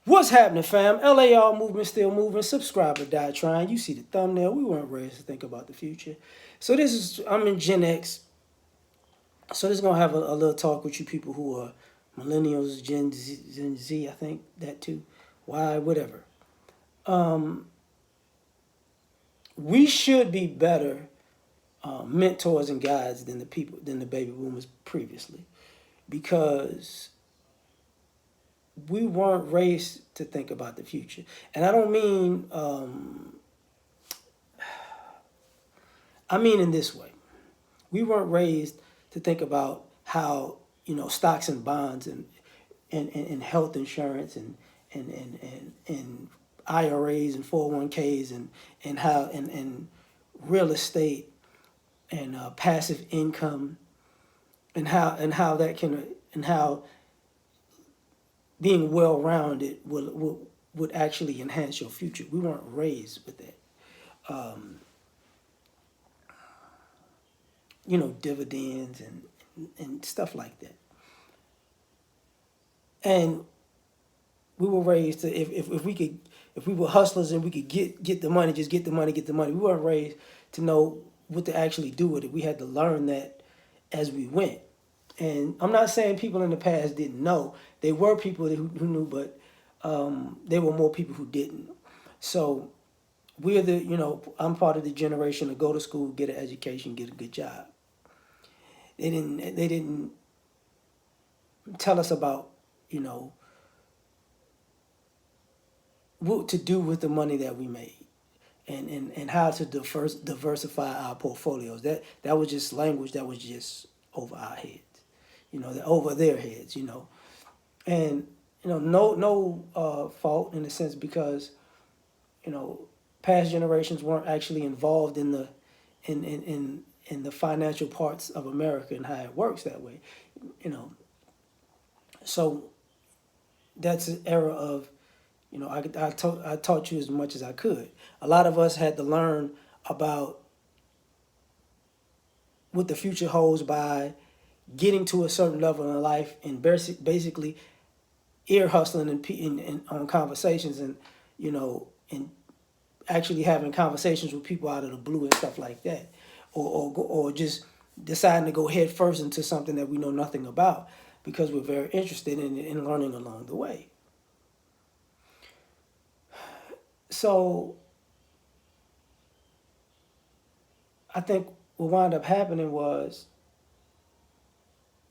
What's happening, fam? L.A.R. movement still moving. Subscribe or die trying. You see the thumbnail. We weren't raised to think about the future. So this is I'm in Gen X. So this is gonna have a little talk with you people who are millennials, Gen Z. I think that too. Why, whatever. Um, we should be better mentors and guides than the baby boomers previously, because we weren't raised to think about the future. And I don't mean I mean in this way. We weren't raised to think about how, stocks and bonds and health insurance and IRAs and 401ks and how and real estate and passive income and how that can and how being well rounded would actually enhance your future. We weren't raised with that. Um, Dividends and stuff like that. And we were raised to if we were hustlers and we could get the money, just get the money. We weren't raised to know what to actually do with it. We had to learn that as we went. And I'm not saying people in the past didn't know. There were people who knew, but there were more people who didn't. So I'm part of the generation to go to school, get an education, get a good job. They didn't tell us about, you know, what to do with the money that we made and how to diversify our portfolios. That was just language that was just over our heads, over their heads. And no fault in a sense, because you know past generations weren't actually involved in the financial parts of America and how it works that way. You know, so that's an era of, I taught you as much as I could. A lot of us had to learn about what the future holds by getting to a certain level in life and basically ear hustling and on conversations, and and actually having conversations with people out of the blue and stuff like that, or just deciding to go head first into something that we know nothing about because we're very interested in learning along the way. So I think what wound up happening was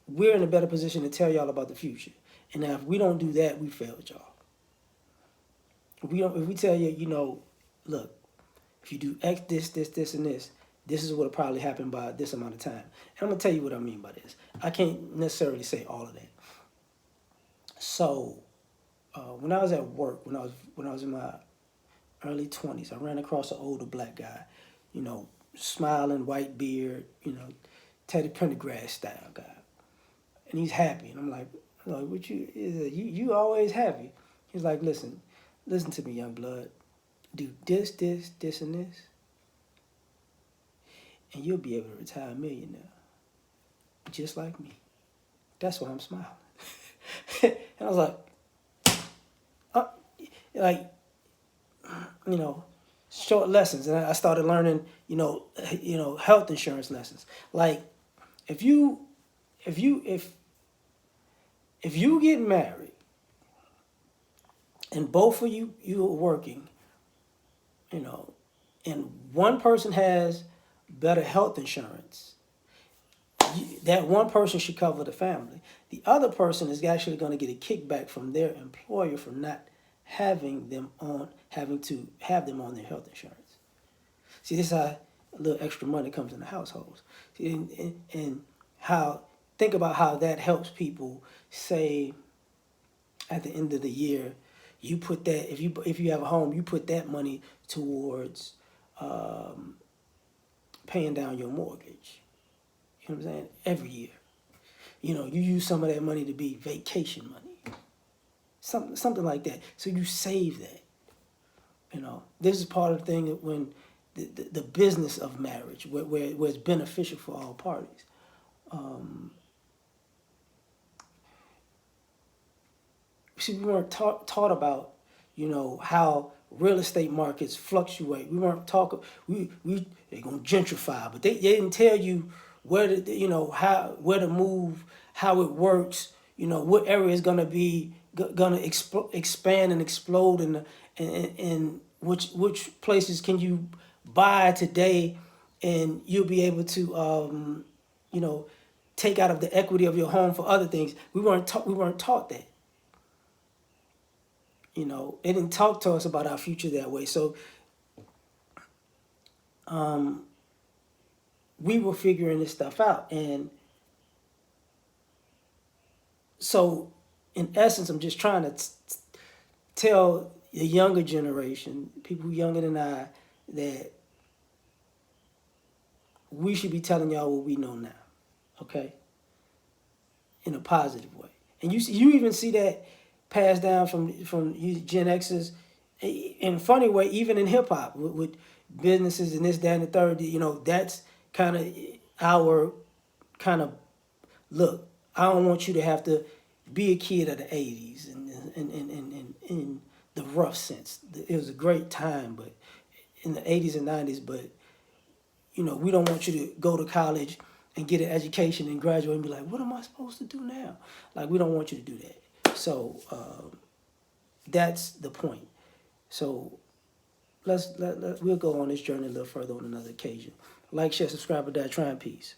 we're in a better position to tell y'all about the future. And now if we don't do that, we failed y'all. If we tell you, look, if you do X, this, and this is what'll probably happen by this amount of time. And I'm gonna tell you what I mean by this. I can't necessarily say all of that. So when I was at work, when I was in my early 20s, I ran across an older black guy, you know, smiling, white beard, Teddy Pendergrass style guy, and he's happy. And I'm like, what you always happy? He's like, listen to me, young blood. Do this, and this, and you'll be able to retire a millionaire, just like me. That's why I'm smiling. And I was uh, like, you know, short lessons, and I started learning, health insurance lessons. Like, if you if you if you get married and both of you are working, you know, and one person has better health insurance, that one person should cover the family. The other person is actually going to get a kickback from their employer for not having to have them on their health insurance. See, this is how a little extra money comes in the households. See, and how think about how that helps people. Say at the end of the year, you put that if you have a home, you put that money towards um, paying down your mortgage. You know what I'm saying? Every year, you use some of that money to be vacation money, something like that. So you save that. This is part of the thing that when the business of marriage, where it's beneficial for all parties. Um, see, we weren't taught about, you know, how real estate markets fluctuate. We weren't talking. We they're gonna gentrify, but they didn't tell you where to, you know, how where to move, how it works. You know, what area is gonna be gonna expand and explode, and which places can you buy today, and you'll be able to, you know, take out of the equity of your home for other things. We weren't taught that. You know, they didn't talk to us about our future that way. So we were figuring this stuff out. And so, in essence, I'm just trying to tell the younger generation, people younger than I, that we should be telling y'all what we know now, okay? In a positive way. And you even see that passed down from you Gen X's in a funny way, even in hip hop with businesses and this, that, and the third. You know, that's kind of our kind of look. I don't want you to have to be a kid of the '80s and in the rough sense. It was a great time, but in the '80s and '90s. But you know, we don't want you to go to college and get an education and graduate and be like, what am I supposed to do now? Like, we don't want you to do that. So that's the point. So we'll go on this journey a little further on another occasion. Like, share, subscribe, or die trying. Peace.